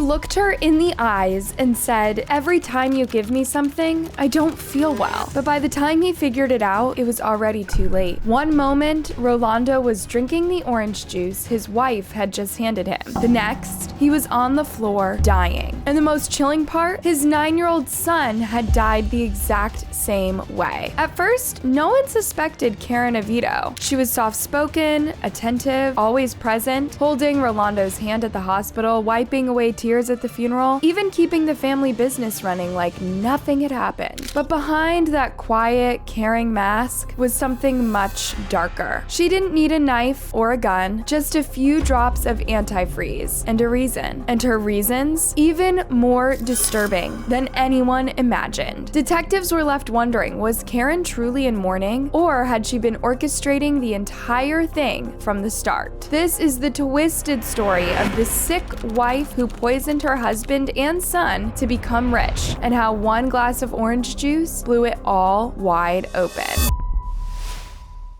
looked her in the eyes and said, "Every time you give me something, I don't feel well." But by the time he figured it out, it was already too late. One moment, Rolando was drinking the orange juice his wife had just handed him. The next, he was on the floor dying. And the most chilling part, his 9-year-old son had died the exact same way. At first, no one suspected Karen Oviedo. She was soft-spoken, attentive, always present, holding Rolando's hand at the hospital, wiping away tears at the funeral, even keeping the family business running like nothing had happened. But behind that quiet, caring mask was something much darker. She didn't need a knife or a gun, just a few drops of antifreeze and a reason. And her reasons, even more disturbing than anyone imagined. Detectives were left wondering, was Karen truly in mourning, or had she been orchestrating the entire thing from the start? This is the twisted story of the sick wife who poisoned her husband and son to become rich, and how one glass of orange juice blew it all wide open.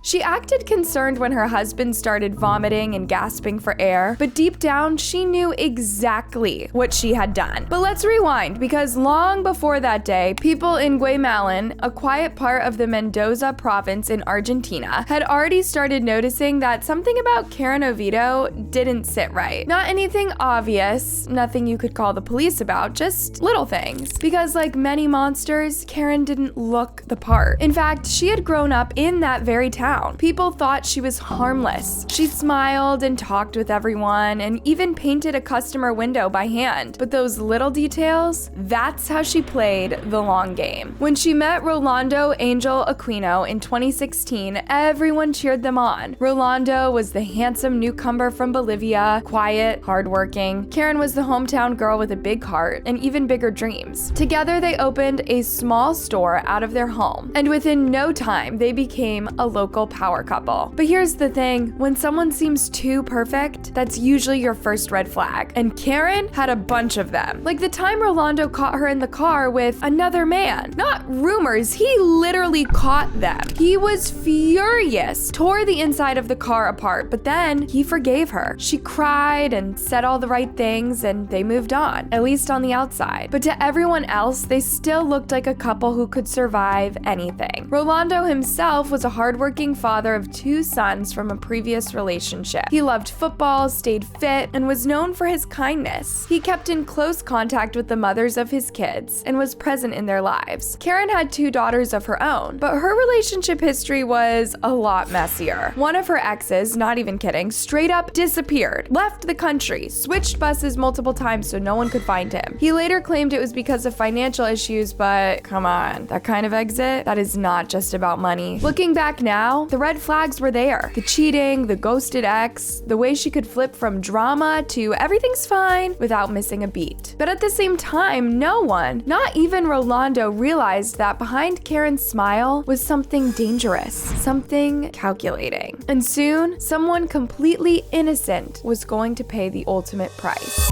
She acted concerned when her husband started vomiting and gasping for air, but deep down, she knew exactly what she had done. But let's rewind, because long before that day, people in Guaymalan, a quiet part of the Mendoza province in Argentina, had already started noticing that something about Karen Oviedo didn't sit right. Not anything obvious, nothing you could call the police about, just little things. Because like many monsters, Karen didn't look the part. In fact, she had grown up in that very town. People thought she was harmless. She smiled and talked with everyone and even painted a customer window by hand. But those little details, that's how she played the long game. When she met Rolando Angel Aquino in 2016, everyone cheered them on. Rolando was the handsome newcomer from Bolivia, quiet, hardworking. Karen was the hometown girl with a big heart and even bigger dreams. Together, they opened a small store out of their home, and within no time, they became a local power couple. But here's the thing, when someone seems too perfect, that's usually your first red flag. And Karen had a bunch of them. Like the time Rolando caught her in the car with another man. Not rumors, he literally caught them. He was furious, tore the inside of the car apart, but then he forgave her. She cried and said all the right things, and they moved on, at least on the outside. But to everyone else, they still looked like a couple who could survive anything. Rolando himself was a hardworking father of 2 sons from a previous relationship. He loved football, stayed fit, and was known for his kindness. He kept in close contact with the mothers of his kids and was present in their lives. Karen had 2 daughters of her own, but her relationship history was a lot messier. One of her exes, not even kidding, straight up disappeared, left the country, switched buses multiple times so no one could find him. He later claimed it was because of financial issues, but come on, that kind of exit? That is not just about money. Looking back now, the red flags were there. The cheating, the ghosted ex, the way she could flip from drama to everything's fine without missing a beat. But at the same time, no one, not even Rolando, realized that behind Karen's smile was something dangerous, something calculating. And soon, someone completely innocent was going to pay the ultimate price.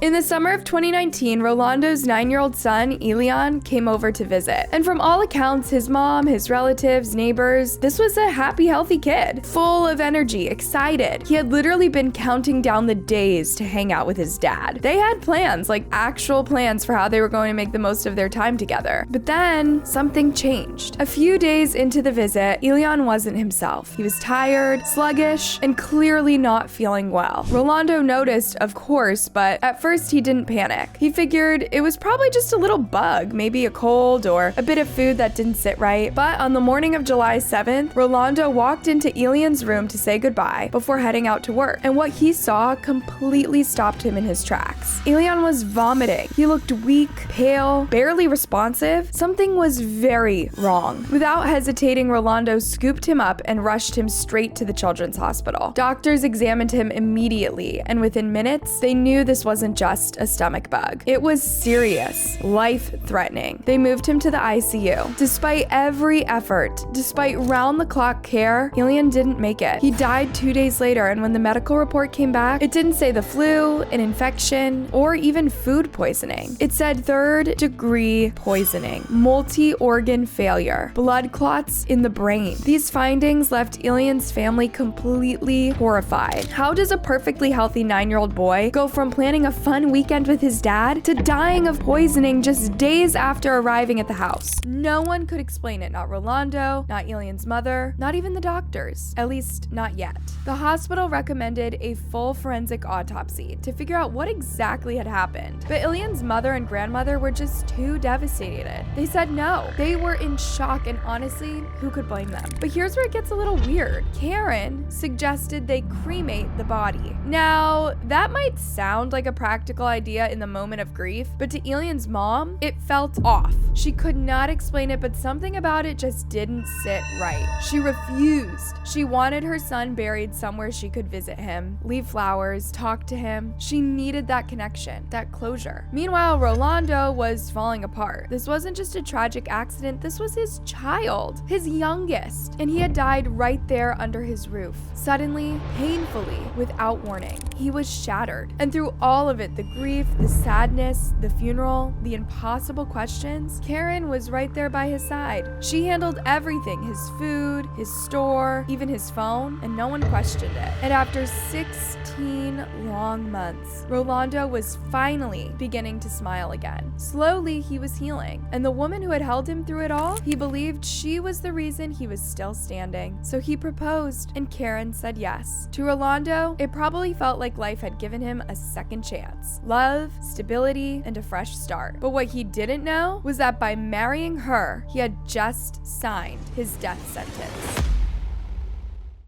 In the summer of 2019, Rolando's 9-year-old son, Elian, came over to visit. And from all accounts, his mom, his relatives, neighbors, this was a happy, healthy kid, full of energy, excited. He had literally been counting down the days to hang out with his dad. They had plans, like actual plans for how they were going to make the most of their time together. But then, something changed. A few days into the visit, Elian wasn't himself. He was tired, sluggish, and clearly not feeling well. Rolando noticed, of course, but at first he didn't panic. He figured it was probably just a little bug, maybe a cold or a bit of food that didn't sit right. But on the morning of July 7th, Rolando walked into Elian's room to say goodbye before heading out to work. And what he saw completely stopped him in his tracks. Elian was vomiting. He looked weak, pale, barely responsive. Something was very wrong. Without hesitating, Rolando scooped him up and rushed him straight to the children's hospital. Doctors examined him immediately, and within minutes, they knew this wasn't just a stomach bug. It was serious, life-threatening. They moved him to the ICU. Despite every effort, despite round-the-clock care, Elian didn't make it. He died 2 days later, and when the medical report came back, it didn't say the flu, an infection, or even food poisoning. It said 3rd-degree poisoning, multi-organ failure, blood clots in the brain. These findings left Elian's family completely horrified. How does a perfectly healthy 9-year-old boy go from planning a fun weekend with his dad to dying of poisoning just days after arriving at the house. No one could explain it, not Rolando, not Elian's mother, not even the doctors. At least, not yet. The hospital recommended a full forensic autopsy to figure out what exactly had happened. But Elian's mother and grandmother were just too devastated. They said no. They were in shock, and honestly, who could blame them? But here's where it gets a little weird. Karen suggested they cremate the body. Now, that might sound like a practical idea in the moment of grief, but to Elian's mom, it felt off. She could not explain it, but something about it just didn't sit right. She refused. She wanted her son buried somewhere she could visit him, leave flowers, talk to him. She needed that connection, that closure. Meanwhile, Rolando was falling apart. This wasn't just a tragic accident, this was his child, his youngest, and he had died right there under his roof. Suddenly, painfully, without warning, he was shattered. And through all of it, the grief, the sadness, the funeral, the impossible questions, Karen was right there by his side. She handled everything, his food, his store, even his phone, and no one questioned it. And after 16 long months, Rolando was finally beginning to smile again. Slowly, he was healing. And the woman who had held him through it all, he believed she was the reason he was still standing. So he proposed, and Karen said yes. To Rolando, it probably felt like life had given him a second chance. Love, stability, and a fresh start. But what he didn't know was that by marrying her, he had just signed his death sentence.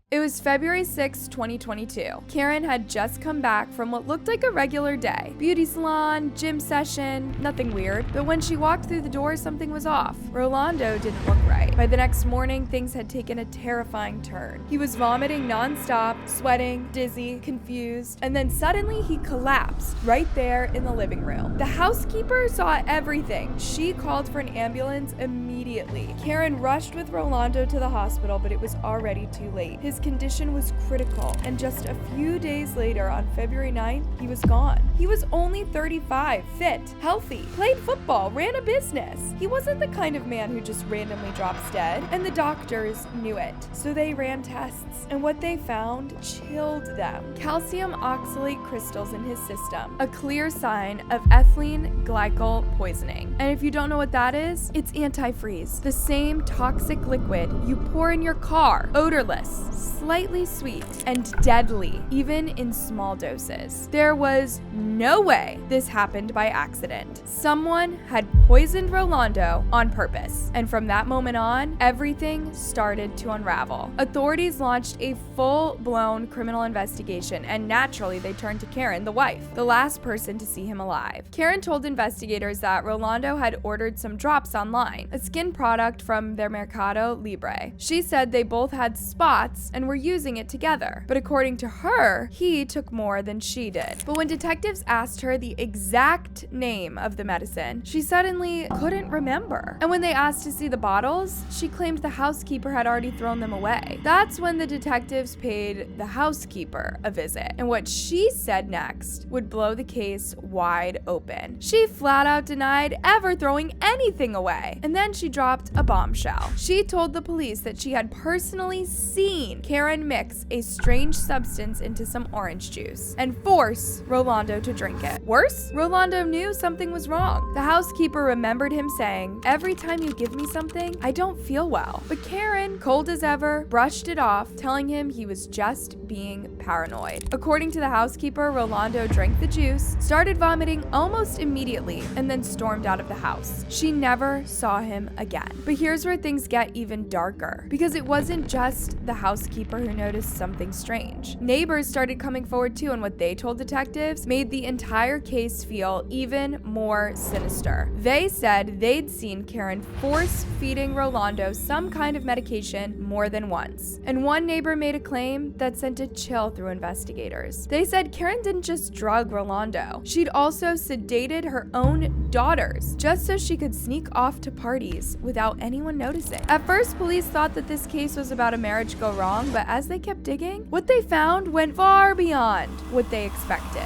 It was February 6, 2022. Karen had just come back from what looked like a regular day. Beauty salon, gym session, nothing weird. But when she walked through the door, something was off. Rolando didn't look right. By the next morning, things had taken a terrifying turn. He was vomiting nonstop, sweating, dizzy, confused, and then suddenly he collapsed right there in the living room. The housekeeper saw everything. She called for an ambulance immediately. Karen rushed with Rolando to the hospital, but it was already too late. His condition was critical, and just a few days later, on February 9th, he was gone. He was only 35, fit, healthy, played football, ran a business. He wasn't the kind of man who just randomly drops dead, and the doctors knew it. So they ran tests, and what they found chilled them. Calcium oxalate crystals in his system, a clear sign of ethylene glycol poisoning. And if you don't know what that is, it's antifreeze, the same toxic liquid you pour in your car, odorless, slightly sweet, and deadly, even in small doses. There was no way this happened by accident. Someone had poisoned Rolando on purpose, and from that moment on, everything started to unravel. Authorities launched a full-blown criminal investigation, and naturally they turned to Karen, the wife, the last person to see him alive. Karen told investigators that Rolando had ordered some drops online, a skin product from their Mercado Libre. She said they both had spots and were using it together. But according to her, he took more than she did. But when detectives asked her the exact name of the medicine, she suddenly couldn't remember. And when they asked to see the bottles, she claimed the housekeeper had already thrown them away. That's when the detectives paid the housekeeper a visit. And what she said next would blow the case wide open. She flat out denied ever throwing anything away. And then she dropped a bombshell. She told the police that she had personally seen Karen mix a strange substance into some orange juice and force Rolando to drink it. Worse, Rolando knew something was wrong. The housekeeper remembered him saying, "Every time you give me something, I don't feel well." But Karen, cold as ever, brushed it off, telling him he was just being paranoid. According to the housekeeper, Rolando drank the juice, started vomiting almost immediately, and then stormed out of the house. She never saw him again. But here's where things get even darker, because it wasn't just the housekeeper who noticed something strange. Neighbors started coming forward too, and what they told detectives made the entire case feel even more sinister. They said they'd seen Karen force feeding Rolando some kind of medication more than once. And one neighbor made a claim that sent a chill through investigators. They said Karen didn't just drug Rolando. She'd also sedated her own daughters just so she could sneak off to parties without anyone noticing. At first, police thought that this case was about a marriage go wrong, but as they kept digging, what they found went far beyond what they expected.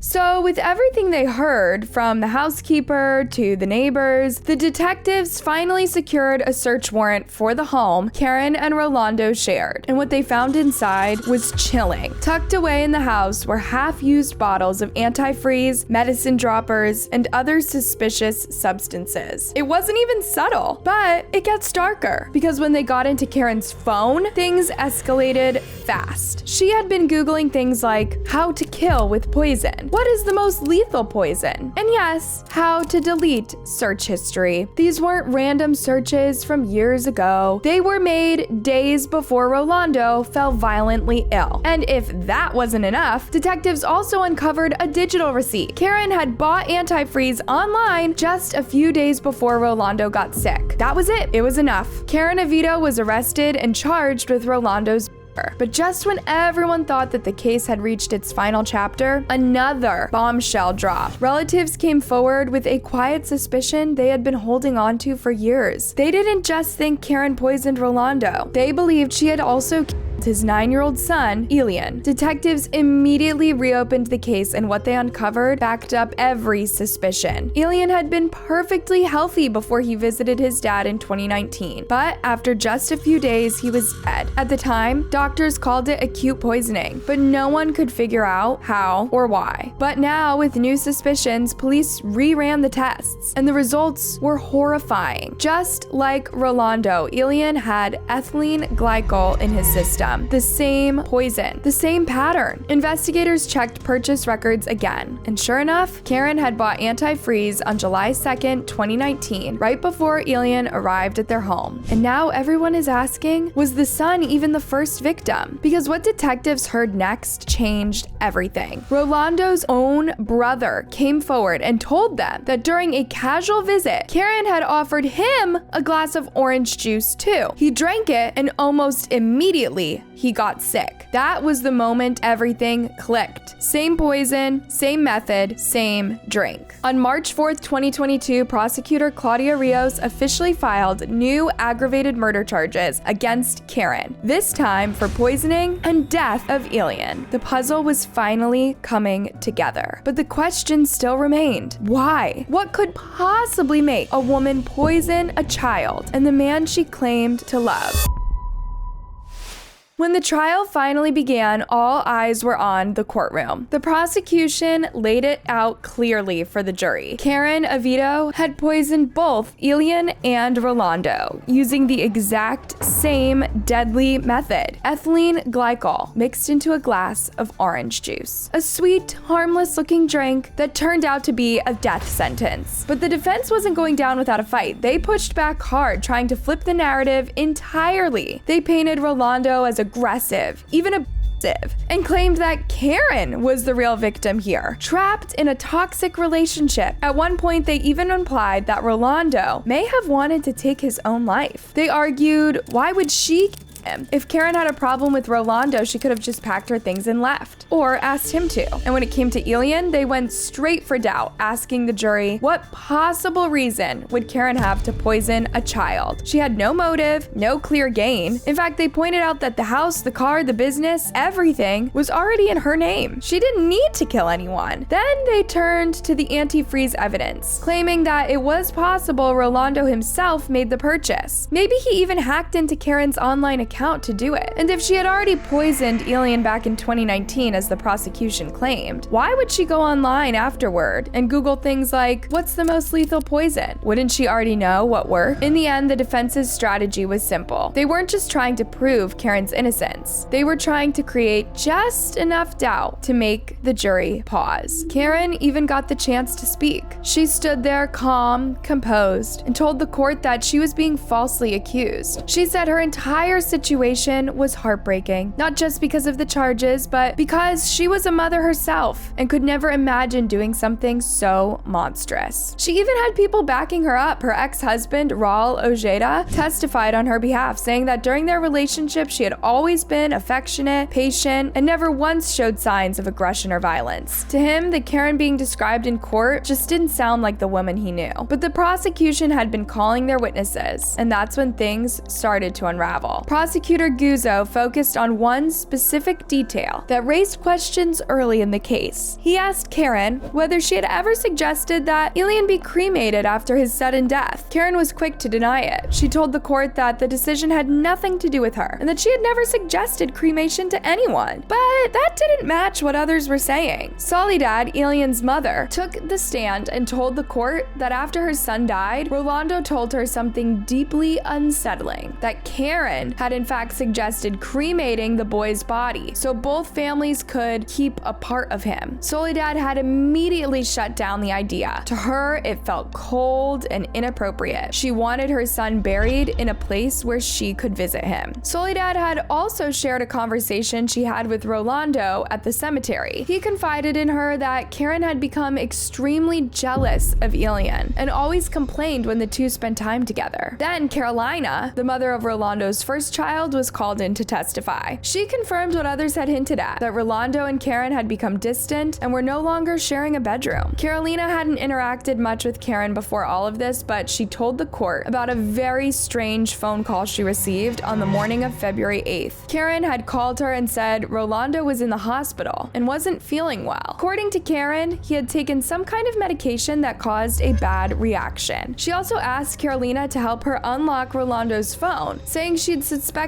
So with everything they heard, from the housekeeper to the neighbors, the detectives finally secured a search warrant for the home Karen and Rolando shared. And what they found inside was chilling. Tucked away in the house were half-used bottles of antifreeze, medicine droppers, and other suspicious substances. It wasn't even subtle, but it gets darker because when they got into Karen's phone, things escalated fast. She had been Googling things like how to kill with poison, what is the most lethal poison, and yes, how to delete search history. These weren't random searches from years ago. They were made days before Rolando fell violently ill. And if that wasn't enough, detectives also uncovered a digital receipt. Karen had bought antifreeze online just a few days before Rolando got sick. That was it. It was enough. Karen Avito was arrested and charged with Rolando's murder. But just when everyone thought that the case had reached its final chapter, another bombshell dropped. Relatives came forward with a quiet suspicion they had been holding on to for years. They didn't just think Karen poisoned Rolando. They believed she had also killed his 9-year-old son, Elian. Detectives immediately reopened the case, and what they uncovered backed up every suspicion. Elian had been perfectly healthy before he visited his dad in 2019, but after just a few days, he was dead. At the time, doctors called it acute poisoning, but no one could figure out how or why. But now, with new suspicions, police reran the tests, and the results were horrifying. Just like Rolando, Elian had ethylene glycol in his system. The same poison, the same pattern. Investigators checked purchase records again, and sure enough, Karen had bought antifreeze on July 2nd, 2019, right before Elian arrived at their home. And now everyone is asking, was the son even the first victim? Because what detectives heard next changed everything. Rolando's own brother came forward and told them that during a casual visit, Karen had offered him a glass of orange juice too. He drank it, and almost immediately he got sick. That was the moment everything clicked. Same poison, same method, same drink. On March 4th, 2022, prosecutor Claudia Rios officially filed new aggravated murder charges against Karen, this time for poisoning and death of Elian. The puzzle was finally coming together, but the question still remained. Why? What could possibly make a woman poison a child and the man she claimed to love? When the trial finally began, all eyes were on the courtroom. The prosecution laid it out clearly for the jury. Karen Avito had poisoned both Elian and Rolando using the exact same deadly method: ethylene glycol mixed into a glass of orange juice. A sweet, harmless-looking drink that turned out to be a death sentence. But the defense wasn't going down without a fight. They pushed back hard, trying to flip the narrative entirely. They painted Rolando as aggressive, even abusive, and claimed that Karen was the real victim here, trapped in a toxic relationship. At one point, they even implied that Rolando may have wanted to take his own life. They argued, why would she kill him? If Karen had a problem with Rolando, she could have just packed her things and left, or asked him to. And when it came to Elian, they went straight for doubt, asking the jury, what possible reason would Karen have to poison a child? She had no motive, no clear gain. In fact, they pointed out that the house, the car, the business, everything was already in her name. She didn't need to kill anyone. Then they turned to the antifreeze evidence, claiming that it was possible Rolando himself made the purchase. Maybe he even hacked into Karen's online account to do it. And if she had already poisoned Elian back in 2019, as the prosecution claimed, why would she go online afterward and Google things like, what's the most lethal poison? Wouldn't she already know what worked? In the end, the defense's strategy was simple. They weren't just trying to prove Karen's innocence. They were trying to create just enough doubt to make the jury pause. Karen even got the chance to speak. She stood there calm, composed, and told the court that she was being falsely accused. She said her entire situation was heartbreaking, not just because of the charges, but because she was a mother herself and could never imagine doing something so monstrous. She even had people backing her up. Her ex-husband, Raul Ojeda, testified on her behalf, saying that during their relationship, she had always been affectionate, patient, and never once showed signs of aggression or violence. To him, the Karen being described in court just didn't sound like the woman he knew. But the prosecution had been calling their witnesses, and that's when things started to unravel. Prosecutor Guzzo focused on one specific detail that raised questions early in the case. He asked Karen whether she had ever suggested that Ilian be cremated after his sudden death. Karen was quick to deny it. She told the court that the decision had nothing to do with her and that she had never suggested cremation to anyone. But that didn't match what others were saying. Soledad, Ilian's mother, took the stand and told the court that after her son died, Rolando told her something deeply unsettling, that Karen had in fact suggested cremating the boy's body so both families could keep a part of him. Soledad had immediately shut down the idea. To her, it felt cold and inappropriate. She wanted her son buried in a place where she could visit him. Soledad had also shared a conversation she had with Rolando at the cemetery. He confided in her that Karen had become extremely jealous of Ilian and always complained when the two spent time together. Then Carolina, the mother of Rolando's first child, was called in to testify. She confirmed what others had hinted at, that Rolando and Karen had become distant and were no longer sharing a bedroom. Carolina hadn't interacted much with Karen before all of this, but she told the court about a very strange phone call she received on the morning of February 8th. Karen had called her and said Rolando was in the hospital and wasn't feeling well. According to Karen, he had taken some kind of medication that caused a bad reaction. She also asked Carolina to help her unlock Rolando's phone, saying she'd suspected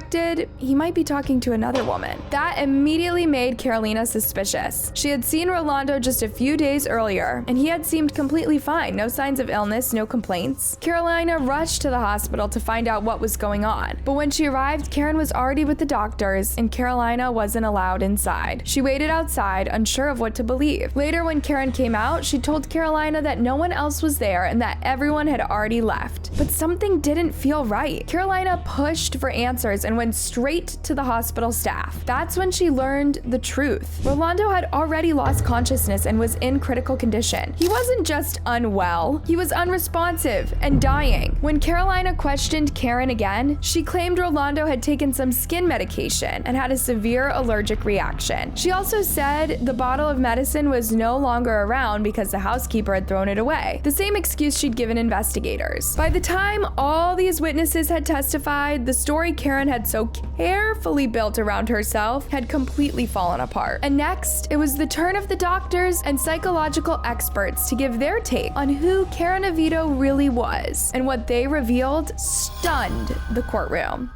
he might be talking to another woman. That immediately made Carolina suspicious. She had seen Rolando just a few days earlier, and he had seemed completely fine, no signs of illness, no complaints. Carolina rushed to the hospital to find out what was going on, but when she arrived, Karen was already with the doctors, and Carolina wasn't allowed inside. She waited outside, unsure of what to believe. Later, when Karen came out, she told Carolina that no one else was there and that everyone had already left. But something didn't feel right. Carolina pushed for answers and went straight to the hospital staff. That's when she learned the truth. Rolando had already lost consciousness and was in critical condition. He wasn't just unwell, he was unresponsive and dying. When Carolina questioned Karen again, she claimed Rolando had taken some skin medication and had a severe allergic reaction. She also said the bottle of medicine was no longer around because the housekeeper had thrown it away, the same excuse she'd given investigators. By the time all these witnesses had testified, the story Karen had so carefully built around herself had completely fallen apart. And next, it was the turn of the doctors and psychological experts to give their take on who Karen Oviedo really was, and what they revealed stunned the courtroom.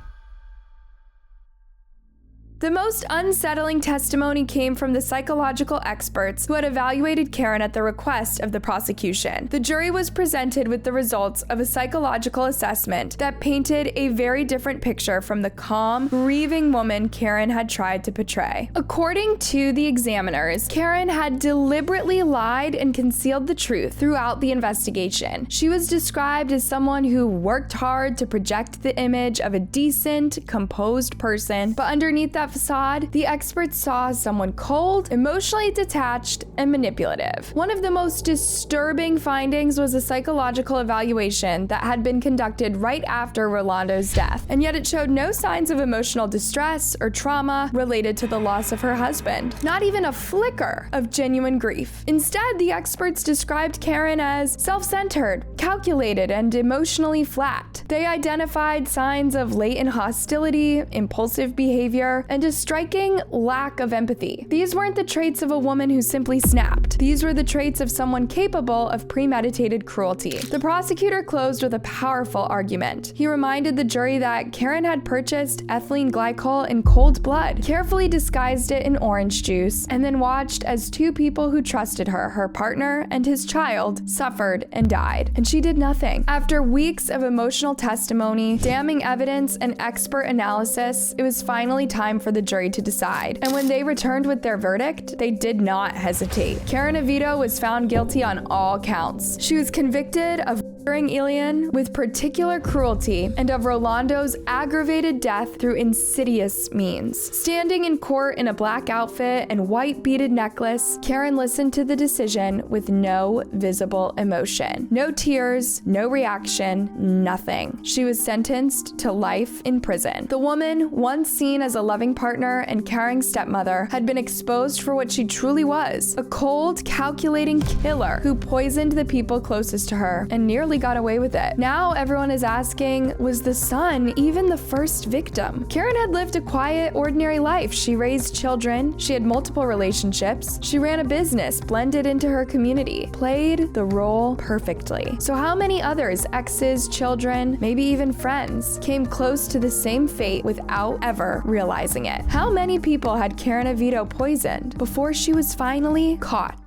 The most unsettling testimony came from the psychological experts who had evaluated Karen at the request of the prosecution. The jury was presented with the results of a psychological assessment that painted a very different picture from the calm, grieving woman Karen had tried to portray. According to the examiners, Karen had deliberately lied and concealed the truth throughout the investigation. She was described as someone who worked hard to project the image of a decent, composed person, but underneath that facade, the experts saw someone cold, emotionally detached, and manipulative. One of the most disturbing findings was a psychological evaluation that had been conducted right after Rolando's death, and yet it showed no signs of emotional distress or trauma related to the loss of her husband. Not even a flicker of genuine grief. Instead, the experts described Karen as self-centered, calculated, and emotionally flat. They identified signs of latent hostility, impulsive behavior, and a striking lack of empathy. These weren't the traits of a woman who simply snapped. These were the traits of someone capable of premeditated cruelty. The prosecutor closed with a powerful argument. He reminded the jury that Karen had purchased ethylene glycol in cold blood, carefully disguised it in orange juice, and then watched as two people who trusted her, her partner and his child, suffered and died. And she did nothing. After weeks of emotional testimony, damning evidence, and expert analysis, it was finally time for the jury to decide. And when they returned with their verdict, they did not hesitate. Karen Oviedo was found guilty on all counts. She was convicted of murdering Ilian with particular cruelty and of Rolando's aggravated death through insidious means. Standing in court in a black outfit and white beaded necklace, Karen listened to the decision with no visible emotion. No tears, no reaction, nothing. She was sentenced to life in prison. The woman, once seen as a loving partner and caring stepmother, had been exposed for what she truly was, a cold, calculating killer who poisoned the people closest to her and nearly barely got away with it. Now everyone is asking, was the son even the first victim? Karen had lived a quiet, ordinary life. She raised children, she had multiple relationships, she ran a business, blended into her community, played the role perfectly. So how many others, exes, children, maybe even friends, came close to the same fate without ever realizing it? How many people had Karen Avito poisoned before she was finally caught?